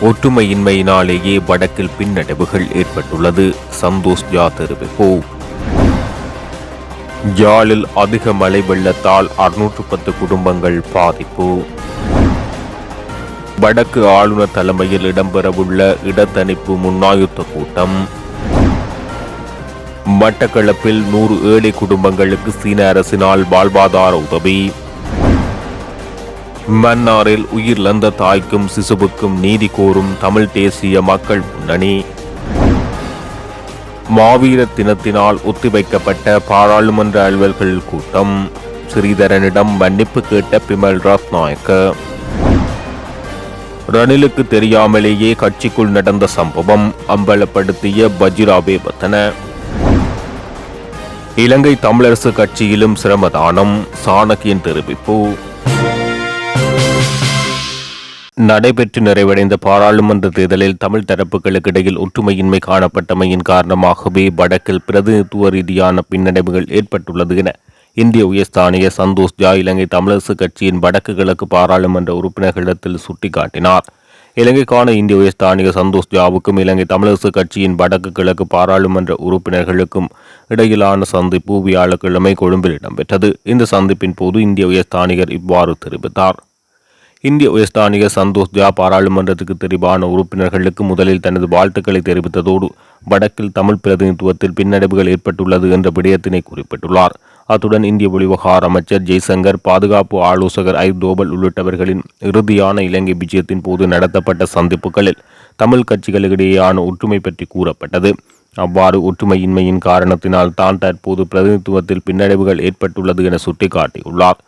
ஒற்றுமையின்மையினாலேயே வடக்கில் பின்னடைவுகள் ஏற்பட்டுள்ளது. சந்தோஷ் ஜா தெரிவிப்பு. யாழில் அதிக மழை வெள்ளத்தால் 610 குடும்பங்கள் பாதிப்பு. வடக்கு ஆளுநர் தலைமையில் இடம்பெறவுள்ள இடத்தணிப்பு முன்னாயுத்த கூட்டம். மட்டக்களப்பில் 100 ஏழை குடும்பங்களுக்கு சீன அரசினால் வாழ்வாதார உதவி. மன்னாரில் உயிரிழந்த தாய்க்கும் சிசுவுக்கும் நீதி கோரும் தமிழ் தேசிய மக்கள் முன்னணி. மாவீர தினத்தினால் ஒத்திவைக்கப்பட்ட பாராளுமன்ற அலுவல்கள் கூட்டம். ஸ்ரீதரனிடம் மன்னிப்பு கேட்ட பிமல் ரத்நாயக்க. ரணிலுக்கு தெரியாமலேயே கட்சிக்குள் நடந்த சம்பவம் அம்பலப்படுத்திய பஜிராபேபத்தன. இலங்கை தமிழரசு கட்சியிலும் சிரமதானம். சாணக்கியன் தெரிவிப்பு. நடைபெற்று நிறைவடைந்த பாராளுமன்ற தேர்தலில் தமிழ் தரப்புகளுக்கு இடையில் ஒற்றுமையின்மை காணப்பட்டமையின் காரணமாகவே வடக்கில் பிரதிநிதித்துவ ரீதியான பின்னடைவுகள் ஏற்பட்டுள்ளது என இந்திய உயர்ஸ்தானிகர் சந்தோஷ் ஜா இலங்கை தமிழரசு கட்சியின் வடக்கு கிழக்கு பாராளுமன்ற உறுப்பினர்களிடத்தில் சுட்டிக்காட்டினார். இலங்கைக்கான இந்திய உயர்ஸ்தானிகர் சந்தோஷ் ஜாவுக்கும் இலங்கை தமிழரசு கட்சியின் வடக்கு கிழக்கு பாராளுமன்ற உறுப்பினர்களுக்கும் இடையிலான சந்திப்பு வியாழக்கிழமை கொழும்பில் இடம்பெற்றது. இந்த சந்திப்பின் போது இந்திய உயர்ஸ்தானிகர் இவ்வாறு தெரிவித்தார். இந்திய உயர்ஸ்தானிகர் சந்தோஷ் ஜா பாராளுமன்றத்துக்கு தெரிவான உறுப்பினர்களுக்கு முதலில் தனது வாழ்த்துக்களை தெரிவித்ததோடு வடக்கில் தமிழ் பிரதிநிதித்துவத்தில் பின்னடைவுகள் ஏற்பட்டுள்ளது என்ற விடயத்தினை குறிப்பிட்டுள்ளார். அத்துடன் இந்திய வெளிவகார அமைச்சர் ஜெய்சங்கர், பாதுகாப்பு ஆலோசகர் தோபல் உள்ளிட்டவர்களின் இறுதியான இலங்கை விஜயத்தின் போது நடத்தப்பட்ட சந்திப்புகளில் தமிழ் கட்சிகளிடையேயான ஒற்றுமை பற்றி கூறப்பட்டது. அவ்வாறு ஒற்றுமையின்மையின் காரணத்தினால் தான் தற்போது பிரதிநிதித்துவத்தில் பின்னடைவுகள் ஏற்பட்டுள்ளது என சுட்டிக்காட்டியுள்ளார்.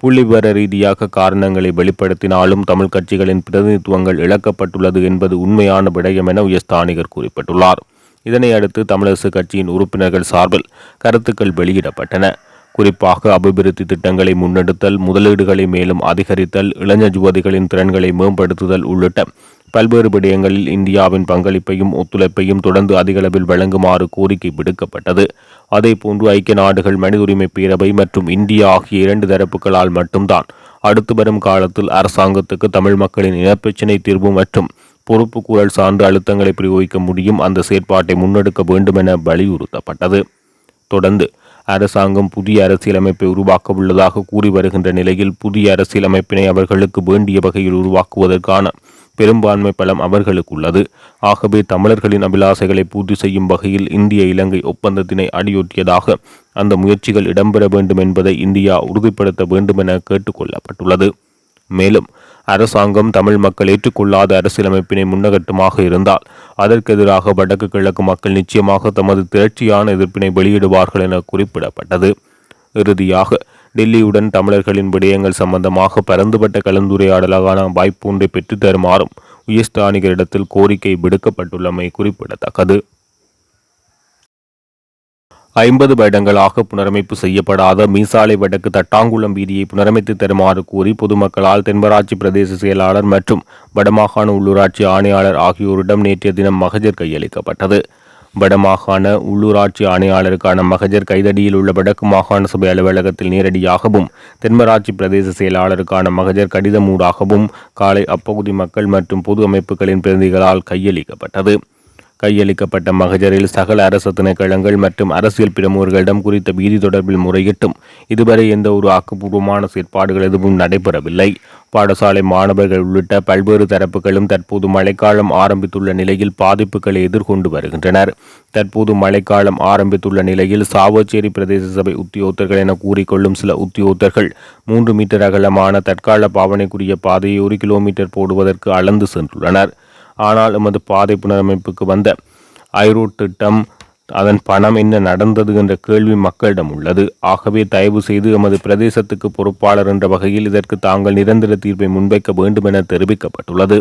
புள்ளிவிவர ரீதியாக காரணங்களை வெளிப்படுத்தினாலும் தமிழ் கட்சிகளின் பிரதிநிதித்துவங்கள் இழக்கப்பட்டுள்ளது என்பது உண்மையான விடயம் என உயர்ஸ்தானிகர் குறிப்பிட்டுள்ளார். இதனை அடுத்து தமிழரசு கட்சியின் உறுப்பினர்கள் சார்பில் கருத்துக்கள் வெளியிடப்பட்டன. குறிப்பாக அபிவிருத்தி திட்டங்களை முன்னெடுத்தல், முதலீடுகளை மேலும் அதிகரித்தல், இளைஞர் யுவதிகளின் திறன்களை மேம்படுத்துதல் உள்ளிட்ட பல்வேறு விடயங்களில் இந்தியாவின் பங்களிப்பையும் ஒத்துழைப்பையும் தொடர்ந்து அதிகளவில் வழங்குமாறு கோரிக்கை விடுக்கப்பட்டது. அதேபோன்று ஐக்கிய நாடுகள் மனித உரிமை பேரவை மற்றும் இந்தியா ஆகிய 2 தரப்புகளால் மட்டும்தான் அடுத்து வரும் காலத்தில் அரசாங்கத்துக்கு தமிழ் மக்களின் இனப்பிரச்சினை தீர்வு மற்றும் பொறுப்பு கூறல் சார்ந்து அழுத்தங்களை பிரயோகிக்க முடியும். அந்த செயற்பாட்டை முன்னெடுக்க வேண்டும் என வலியுறுத்தப்பட்டது. தொடர்ந்து அரசாங்கம் புதிய அரசியலமைப்பை உருவாக்க உள்ளதாக கூறி வருகின்ற நிலையில் புதிய அரசியலமைப்பினை அவர்களுக்கு வேண்டிய வகையில் உருவாக்குவதற்கான பெரும்பான்மை பலம் அவர்களுக்கு உள்ளது. ஆகவே தமிழர்களின் அபிலாசைகளை பூர்த்தி செய்யும் வகையில் இந்திய இலங்கை ஒப்பந்தத்தினை அடியொற்றியதாக அந்த முயற்சிகள் இடம்பெற வேண்டும் என்பதை இந்தியா உறுதிப்படுத்த வேண்டும் என கேட்டுக்கொள்ளப்பட்டுள்ளது. மேலும் அரசாங்கம் தமிழ் மக்கள் ஏற்றுக்கொள்ளாத அரசியலமைப்பினை முன்னகட்டுமாக இருந்தால் அதற்கு எதிராக வடக்கு கிழக்கு மக்கள் நிச்சயமாக தமது திரட்சியான எதிர்ப்பினை வெளியிடுவார்கள் என குறிப்பிடப்பட்டது. இறுதியாக டெல்லியுடன் தமிழர்களின் விடயங்கள் சம்பந்தமாக பரந்துபட்ட கலந்துரையாடலான வாய்ப்பு ஒன்றை பெற்றுத்தருமாறும் உயர்ஸ்தானிகரிடத்தில் கோரிக்கை விடுக்கப்பட்டுள்ளமை குறிப்பிடத்தக்கது. 50 வருடங்களாக புனரமைப்பு செய்யப்படாத மீசாலை வடக்கு தட்டாங்குளம் வீதியை புனரமைத்து தருமாறு கூறி பொதுமக்களால் தென்மராட்சி பிரதேச செயலாளர் மற்றும் வடமாகாண உள்ளூராட்சி ஆணையாளர் ஆகியோரிடம் நேற்றைய தினம் மகஜர் கையளிக்கப்பட்டது. வடமாகாண உள்ளூராட்சி ஆணையாளருக்கான மகஜர் கைதடியில் உள்ள வடக்கு மாகாண சபை அலுவலகத்தில் நேரடியாகவும், தென்மராட்சி பிரதேச செயலாளருக்கான மகஜர் கடிதமூடாகவும் காலை அப்பகுதி மக்கள் மற்றும் பொது அமைப்புகளின் பிரதிநிதிகளால் கையளிக்கப்பட்டது. கையளிக்கப்பட்ட மகஜரில் சகல அரசு திணைக்களங்கள் மற்றும் அரசியல் பிரமுகர்களிடம் குறித்த வீதி தொடர்பில் முறையிட்டும் இதுவரை எந்த ஒரு ஆக்கப்பூர்வமான செயற்பாடுகள் எதுவும் நடைபெறவில்லை. பாடசாலை மாணவர்கள் உள்ளிட்ட பல்வேறு தரப்புகளும் தற்போது மழைக்காலம் ஆரம்பித்துள்ள நிலையில் பாதிப்புகளை எதிர்கொண்டு வருகின்றனர். தற்போது மழைக்காலம் ஆரம்பித்துள்ள நிலையில் சாவச்சேரி பிரதேச சபை உத்தியோகத்தர்கள் என கூறிக்கொள்ளும் சில உத்தியோகத்தர்கள் 3 மீட்டர் அகலமான தற்கால பாவனைக்குரிய பாதையை 1 கிலோமீட்டர் போடுவதற்கு அளந்து சென்றுள்ளனர். ஆனால் எமது பாதை புனரமைப்புக்கு வந்த ஐரோட் திட்டம், அதன் பணம் என்ன நடந்தது என்ற கேள்வி மக்களிடம் உள்ளது. ஆகவே தயவு செய்து எமது பிரதேசத்துக்கு பொறுப்பாளர் என்ற வகையில் இதற்கு தாங்கள் நிரந்தர தீர்ப்பை முன்வைக்க வேண்டும் என தெரிவிக்கப்பட்டுள்ளது.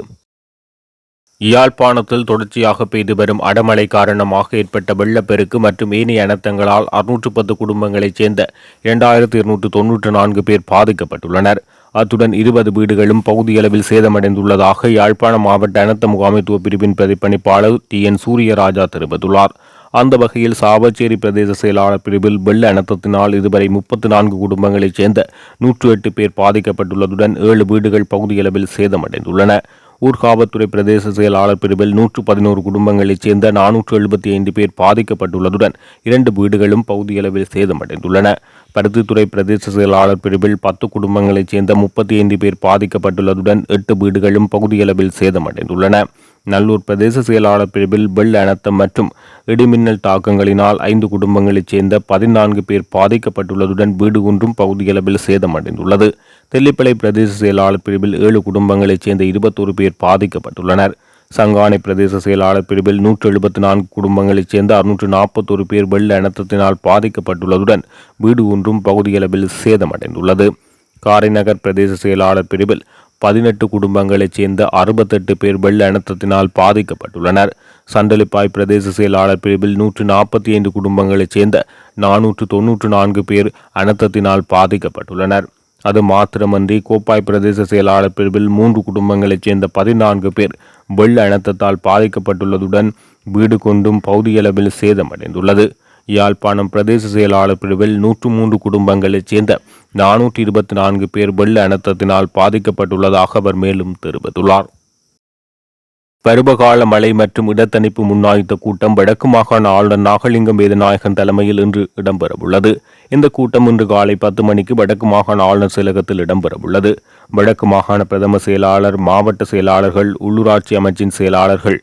யாழ்ப்பாணத்தில் தொடர்ச்சியாக பெய்து வரும் அடமழை காரணமாக ஏற்பட்ட வெள்ளப்பெருக்கு மற்றும் ஏனைய அனர்த்தங்களால் 610 குடும்பங்களைச் சேர்ந்த 2294 பேர் பாதிக்கப்பட்டுள்ளனர். அத்துடன் 20 வீடுகளும் பகுதியளவில் சேதமடைந்துள்ளதாக யாழ்ப்பாணம் மாவட்ட அனர்த்த முகாமைத்துவ பிரிவின் பிரதிப்பணிப்பாளர் TN சூரியராஜா தெரிவித்துள்ளார். அந்த வகையில் சாவச்சேரி பிரதேச செயலாளர் பிரிவில் வெள்ள அனர்த்தத்தினால் இதுவரை 34 குடும்பங்களைச் சேர்ந்த 108 பேர் பாதிக்கப்பட்டுள்ளதுடன் 7 வீடுகள் பகுதியளவில் சேதமடைந்துள்ளன. ஊர்காவல்துறை பிரதேச செயலாளர் பிரிவில் 111 குடும்பங்களைச் சேர்ந்த 475 பேர் பாதிக்கப்பட்டுள்ளதுடன் 2 வீடுகளும் பகுதியளவில் சேதமடைந்துள்ளன. பருத்தித்துறை பிரதேச செயலாளர் பிரிவில் 10 குடும்பங்களைச் சேர்ந்த 35 பேர் பாதிக்கப்பட்டுள்ளதுடன் 8 வீடுகளும் பகுதியளவில் சேதமடைந்துள்ளன. நல்லூர் பிரதேச செயலாளர் பிரிவில் வெள்ள அனர்த்தம் மற்றும் இடிமின்னல் தாக்கங்களினால் 5 குடும்பங்களைச் சேர்ந்த 14 பேர் பாதிக்கப்பட்டுள்ளதுடன் வீடு ஒன்றும் பகுதியளவில் சேதமடைந்துள்ளது. தெல்லிப்பளை பிரதேச செயலாளர் பிரிவில் 7 குடும்பங்களைச் சேர்ந்த 21 பேர் பாதிக்கப்பட்டுள்ளனர். சங்கானை பிரதேச செயலாளர் பிரிவில் 174 குடும்பங்களைச் சேர்ந்த 641 பேர் வெள்ள அனர்த்தத்தினால் பாதிக்கப்பட்டுள்ளதுடன் வீடு ஒன்றும் பகுதியளவில் சேதமடைந்துள்ளது. காரைநகர் பிரதேச செயலாளர் பிரிவில் 18 குடும்பங்களைச் சேர்ந்த 68 பேர் வெள்ள அனர்த்தத்தினால் பாதிக்கப்பட்டுள்ளனர். சண்டலிப்பாய் பிரதேச செயலாளர் பிரிவில் 145 குடும்பங்களைச் சேர்ந்த 494 பேர் அனர்த்தத்தினால் பாதிக்கப்பட்டுள்ளனர். அது மாத்திரமன்றி கோப்பாய் பிரதேச செயலாளர் பிரிவில் 3 குடும்பங்களைச் சேர்ந்த 14 பேர் வெள்ள அனர்த்தத்தால் பாதிக்கப்பட்டுள்ளதுடன் வீடு கொண்டும் பகுதியளவில் சேதமடைந்துள்ளது. யாழ்ப்பாணம் பிரதேச செயலாளர் பிரிவில் 103 குடும்பங்களைச் சேர்ந்த 424 பேர் வெள்ள அனர்த்தத்தினால் பாதிக்கப்பட்டுள்ளதாக அவர் மேலும் தெரிவித்துள்ளார். பருவகால மழை மற்றும் இடத்தணிப்பு முன்னாயுத்த கூட்டம் வடக்கு மாகாண ஆளுநர் நாகலிங்கம் வேதநாயகன் தலைமையில் இன்று இடம்பெறவுள்ளது. இந்த கூட்டம் இன்று காலை 10 மணிக்கு வடக்கு மாகாண ஆளுநர் செயலகத்தில் இடம்பெறவுள்ளது. வடக்கு மாகாண பிரதம செயலாளர், மாவட்ட செயலாளர்கள், உள்ளூராட்சி அமைச்சின் செயலாளர்கள்,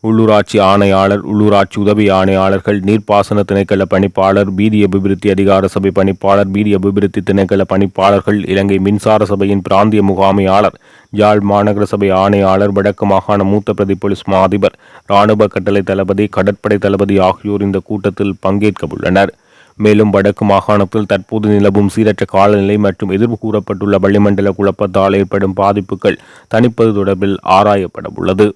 உள்ளூராட்சி ஆணையாளர், உள்ளூராட்சி உதவி ஆணையாளர்கள், நீர்ப்பாசன திணைக்கள பணிப்பாளர், வீதி அபிவிருத்தி அதிகார சபை பணிப்பாளர், வீதி அபிவிருத்தி திணைக்கள பணிப்பாளர்கள், இலங்கை மின்சார சபையின் பிராந்திய முகாமையாளர், யாழ் மாநகர சபை ஆணையாளர், வடக்கு மாகாண மூத்த பிரதி போலீஸ் மா அதிபர், இராணுவ கட்டளை தளபதி, கடற்படை தளபதி ஆகியோர் இந்த கூட்டத்தில் பங்கேற்க உள்ளனர். மேலும் வடக்கு மாகாணத்தில் தற்போது நிலவும் சீரற்ற காலநிலை மற்றும் எதிர்வு கூறப்பட்டுள்ள வளிமண்டல குழப்பத்தால் ஏற்படும் பாதிப்புகள் தணிப்பது தொடர்பில் ஆராயப்பட உள்ளது.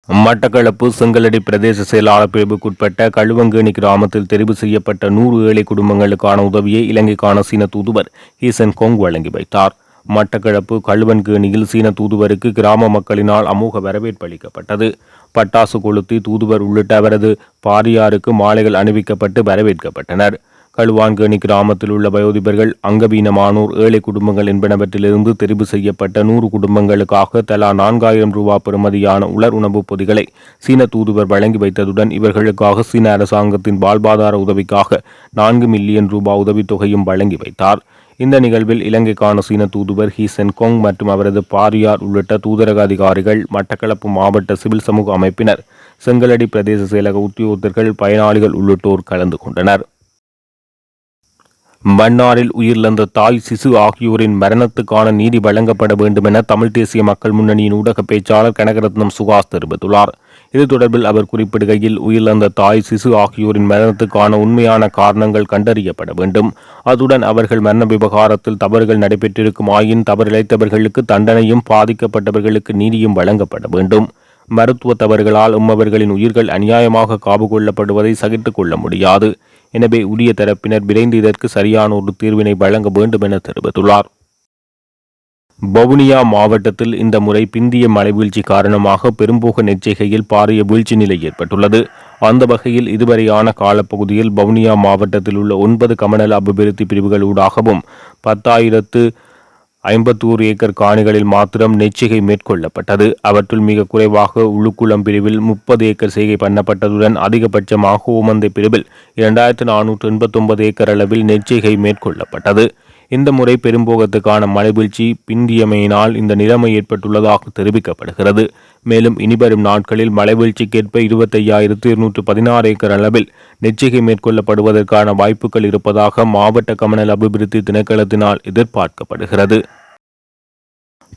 மட்டக்களப்பு செங்கலடி பிரதேச செயலாளர் பிரிவுக்குட்பட்ட கழுவங்கேணி கிராமத்தில் தெரிவு செய்யப்பட்ட 100 ஏழை குடும்பங்களுக்கான உதவியை இலங்கைக்கான சீன தூதுவர் ஹீசன் கொங் வழங்கி வைத்தார். மட்டக்களப்பு கழுவன்கேணியில் சீன தூதுவருக்கு கிராம மக்களினால் அமோக வரவேற்பு அளிக்கப்பட்டது. பட்டாசு கொளுத்தி தூதுவர் உள்ளிட்ட அவரது பாரியாருக்கு மாலைகள் அணிவிக்கப்பட்டு வரவேற்கப்பட்டனர். களுவான்கேணி கிராமத்தில் உள்ள வயோதிபர்கள், அங்கவீனமானோர், ஏழை குடும்பங்கள் என்பனவற்றிலிருந்து தெரிவு செய்யப்பட்ட 100 குடும்பங்களுக்காக தலா 4000 ரூபாய் பெறுமதியான உலர் உணவுப் பொதிகளை சீன தூதுவர் வழங்கி வைத்ததுடன் இவர்களுக்காக சீன அரசாங்கத்தின் வாழ்வாதார உதவிக்காக 4 மில்லியன் ரூபாய் உதவித்தொகையும் வழங்கி வைத்தார். இந்த நிகழ்வில் இலங்கைக்கான சீன தூதுவர் ஹீசன் கொங் மற்றும் அவரது பாரியார் உள்ளிட்ட தூதரக அதிகாரிகள், மட்டக்களப்பு மாவட்ட சிவில் சமூக அமைப்பினர், செங்கலடி பிரதேச செயலக உத்தியோகத்தர்கள், பயனாளிகள் உள்ளிட்டோர் கலந்து கொண்டனர். மன்னாரில் உயிரிழந்த தாய், சிசு ஆகியோரின் மரணத்துக்கான நீதி வழங்கப்பட வேண்டும் என தமிழ் தேசிய மக்கள் முன்னணியின் ஊடக பேச்சாளர் கனகரத்னம் சுகாஸ் தெரிவித்துள்ளார். இது தொடர்பில் அவர் குறிப்பிடுகையில், உயிரிழந்த தாய், சிசு ஆகியோரின் மரணத்துக்கான உண்மையான காரணங்கள் கண்டறியப்பட வேண்டும். அதுடன் அவர்கள் மரண விவகாரத்தில் தவறுகள் நடைபெற்றிருக்கும் ஆயின் தவறிழைத்தவர்களுக்கு தண்டனையும் பாதிக்கப்பட்டவர்களுக்கு நீதியும் வழங்கப்பட வேண்டும். மருத்துவ தவறுகளால் உம்மவர்களின் உயிர்கள் அநியாயமாக காவு கொள்ளப்படுவதை சகித்துக் கொள்ள முடியாது. எனவே உரிய தரப்பினர் விரைந்து இதற்கு சரியான ஒரு தீர்வினை வழங்க வேண்டும் என தெரிவித்துள்ளார். வவுனியா மாவட்டத்தில் இந்த முறை பிந்திய மழைவீழ்ச்சி காரணமாக பெரும்போக நெச்சைகையில் பாரிய வீழ்ச்சி நிலை ஏற்பட்டுள்ளது. அந்த வகையில் இதுவரையான காலப்பகுதியில் வவுனியா மாவட்டத்தில் உள்ள 9 கமநல அபிவிருத்தி பிரிவுகள் ஊடாகவும் 10,051 ஏக்கர் காணிகளில் மாத்திரம் நெச்சிகை மேற்கொள்ளப்பட்டது. அவற்றுள் மிக குறைவாக உளுக்குளம் பிரிவில் 30 ஏக்கர் செய்கை பண்ணப்பட்டதுடன் அதிகபட்சமாக ஓமந்தை பிரிவில் 2489 ஏக்கர் அளவில் நெச்சிகை மேற்கொள்ளப்பட்டது. இந்த முறை பெரும்போகத்துக்கான மழைவீழ்ச்சி பிந்தியமையினால் இந்த நிலைமை ஏற்பட்டுள்ளதாக தெரிவிக்கப்படுகிறது. மேலும் இனிவரும் நாட்களில் மழைவீழ்ச்சிக்கேற்ப 25,216 ஏக்கர் அளவில் நெச்சிகை மேற்கொள்ளப்படுவதற்கான வாய்ப்புகள் இருப்பதாக மாவட்ட கமநல அபிவிருத்தி திணைக்களத்தினால் எதிர்பார்க்கப்படுகிறது.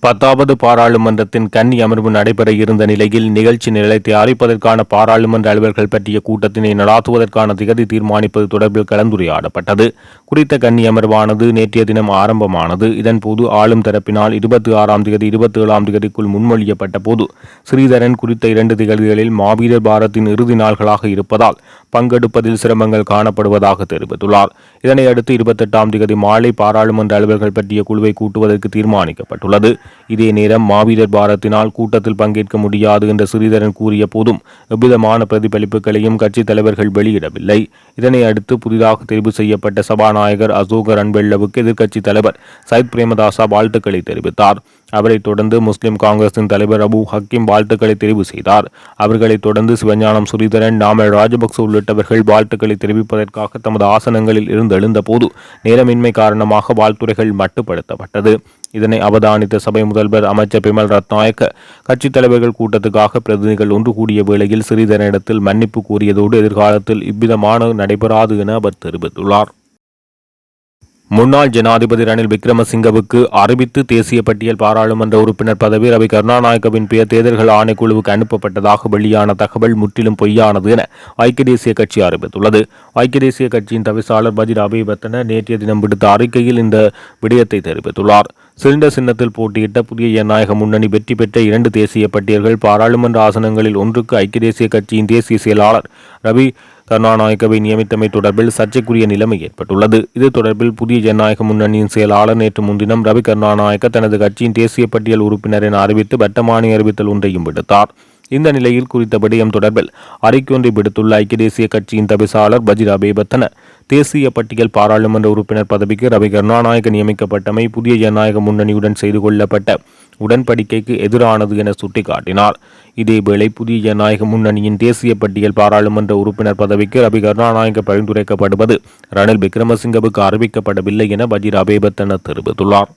10வது பாராளுமன்றத்தின் கன்னி அமர்வு நடைபெற இருந்த நிலையில் நிகழ்ச்சி நிரலை தயாரிப்பதற்கான பாராளுமன்ற அலுவல்கள் பற்றிய கூட்டத்தினை நடாத்துவதற்கான திகதி தீர்மானிப்பது தொடர்பில் கலந்துரையாடப்பட்டது. குறித்த கன்னி அமர்வானது நேற்றைய தினம் ஆரம்பமானது. இதன்போது ஆளும் தரப்பினால் 26ஆம் திகதி 27ஆம் திகதிக்குள் முன்மொழியப்பட்ட போது ஸ்ரீதரன் குறித்த 2 திகதிகளில் மாவீரர் பாரத்தின் இறுதி நாள்களாக இருப்பதால் பங்கெடுப்பதில் சிரமங்கள் காணப்படுவதாக தெரிவித்துள்ளார். இதனையடுத்து 28ஆம் திகதி மாலை பாராளுமன்ற அலுவல்கள் பற்றிய குழுவை கூட்டுவதற்கு தீர்மானிக்கப்பட்டுள்ளது. இதே நேரம் மாவீரர் பாரத்தினால் கூட்டத்தில் பங்கேற்க முடியாது என்று ஸ்ரீதரன் கூறிய போதும் எவ்விதமான பிரதிபலிப்புகளையும் கட்சித் தலைவர்கள் வெளியிடவில்லை. இதனை அடுத்து புதிதாக தெரிவு செய்யப்பட்ட சபாநாயகர் அசோக ரன்வெல்லவுக்கு எதிர்க்கட்சித் தலைவர் சயித் பிரேமதாசா வாழ்த்துக்களை தெரிவித்தார். அவரைத் தொடர்ந்து முஸ்லிம் காங்கிரசின் தலைவர் அபு ஹக்கீம் வாழ்த்துக்களை தெரிவு செய்தார். அவர்களைத் தொடர்ந்து சிவஞானம் ஸ்ரீதரன், நாமல் ராஜபக்ச உள்ளிட்டவர்கள் வாழ்த்துக்களை தெரிவிப்பதற்காக தமது ஆசனங்களில் இருந்து எழுந்தபோது நேரமின்மை காரணமாக வாழ்த்துரைகள் மட்டுப்படுத்தப்பட்டது. இதனை அவதானித்த சபை முதல்வர் அமைச்சர் பிமல் ரத்நாயக்க கட்சித் தலைவர்கள் கூட்டத்துக்காக பிரதிநிதிகள் ஒன்று கூடிய வேளையில் ஸ்ரீதரனிடத்தில் மன்னிப்பு கோரியதோடு எதிர்காலத்தில் இவ்விதமான நடைபெறாது என அவர் தெரிவித்துள்ளார். முன்னாள் ஜனாதிபதி ரணில் விக்ரமசிங்கவுக்கு அறிவித்து தேசிய பட்டியல் பாராளுமன்ற உறுப்பினர் பதவி ரவி கருணாநாயக்கவின் பெயர் தேர்தல்கள் ஆணைக்குழுவுக்கு அனுப்பப்பட்டதாக வெளியான தகவல் முற்றிலும் பொய்யானது என ஐக்கிய தேசிய கட்சி அறிவித்துள்ளது. ஐக்கிய தேசிய கட்சியின் தவிசாளர் பஜிர் அபேவர்த்தன நேற்றைய தினம் விடுத்த அறிக்கையில் இந்த விடயத்தை தெரிவித்துள்ளார். சிலிண்டர் சின்னத்தில் போட்டியிட்ட புதிய ஜனநாயக முன்னணி வெற்றி பெற்ற 2 தேசிய பட்டியல்கள் பாராளுமன்ற ஆசனங்களில் ஒன்றுக்கு ஐக்கிய தேசிய கட்சியின் தேசிய செயலாளர் ரவி கருணாநாயக்கவை நியமித்தமை தொடர்பில் சர்ச்சைக்குரிய நிலைமை ஏற்பட்டுள்ளது. இது தொடர்பில் புதிய ஜனநாயக முன்னணியின் செயலாளர் நேற்று முன்தினம் ரவி கருணாநாயக்க தனது கட்சியின் தேசிய பட்டியல் உறுப்பினர் என அறிவித்து வட்டமானி அறிவித்தல் ஒன்றையும் விடுத்தார். இந்த நிலையில் குறித்த விடயம் தொடர்பில் அறிக்கை ஒன்றை விடுத்துள்ள ஐக்கிய தேசிய கட்சியின் தவிசாளர் பஜிர் அபேவர்த்தன தேசிய பட்டியல் பாராளுமன்ற உறுப்பினர் பதவிக்கு ரவி கருணாநாயக்க நியமிக்கப்பட்டமை புதிய ஜனநாயக முன்னணியுடன் செய்து கொள்ளப்பட்ட உடன்படிக்கைக்கு எதிரானது என சுட்டிக்காட்டினார். இதேவேளை புதிய ஜனநாயக முன்னணியின் தேசிய பட்டியல் பாராளுமன்ற உறுப்பினர் பதவிக்கு ரவி கருணாநாயக்க பரிந்துரைக்கப்படுவது ரணில் விக்ரமசிங்கவுக்கு அறிவிக்கப்படவில்லை என பஜிர் அபேவர்த்தன தெரிவித்துள்ளார்.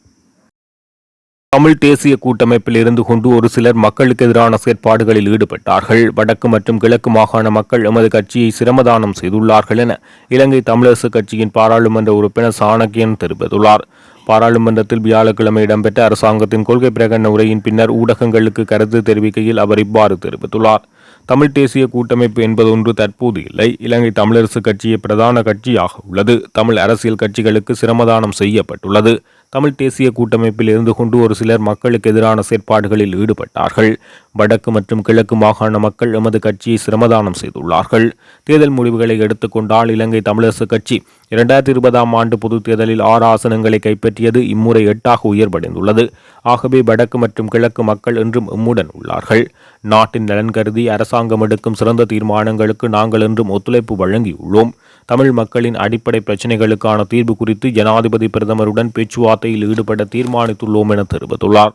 தமிழ் தேசிய கூட்டமைப்பில் இருந்து கொண்டு ஒரு சிலர் மக்களுக்கு எதிரான செயற்பாடுகளில் ஈடுபட்டார்கள். வடக்கு மற்றும் கிழக்கு மாகாண மக்கள் எமது கட்சியை சிரமதானம் செய்துள்ளார்கள் என இலங்கை தமிழரசு கட்சியின் பாராளுமன்ற உறுப்பினர் சாணக்கியன் தெரிவித்துள்ளார். பாராளுமன்றத்தில் வியாழக்கிழமை இடம்பெற்ற அரசாங்கத்தின் கொள்கை பிரகடன உரையின் பின்னர் ஊடகங்களுக்கு கருத்து தெரிவிக்கையில் அவர் இவ்வாறு தெரிவித்துள்ளார். தமிழ் தேசிய கூட்டமைப்பு என்பதொன்று தற்போது இல்லை. இலங்கை தமிழரசு கட்சியே பிரதான கட்சியாக உள்ளது. தமிழ் அரசியல் கட்சிகளுக்கு சிரமதானம் செய்யப்பட்டுள்ளது. தமிழ் தேசிய கூட்டமைப்பில் இருந்து கொண்டு ஒரு சிலர் மக்களுக்கு எதிரான செயற்பாடுகளில் ஈடுபட்டார்கள். வடக்கு மற்றும் கிழக்கு மாகாண மக்கள் எமது கட்சியை சிரமதானம் செய்துள்ளார்கள். தேர்தல் முடிவுகளை எடுத்துக்கொண்டால் இலங்கை தமிழரசு கட்சி 2020ஆம் ஆண்டு பொதுத் தேர்தலில் 6 ஆசனங்களை கைப்பற்றியது. இம்முறை 8ஆக உயர்வடைந்துள்ளது. ஆகவே வடக்கு மற்றும் கிழக்கு மக்கள் என்றும் எம்முடன் உள்ளார்கள். நாட்டின் நலன் கருதி அரசாங்கம் எடுக்கும் சிறந்த தீர்மானங்களுக்கு நாங்கள் என்றும் ஒத்துழைப்பு வழங்கியுள்ளோம். தமிழ் மக்களின் அடிப்படை பிரச்சினைகளுக்கான தீர்வு குறித்து ஜனாதிபதி பிரதமருடன் பேச்சுவார்த்தையில் ஈடுபட தீர்மானித்துள்ளோம் என தெரிவித்துள்ளார்.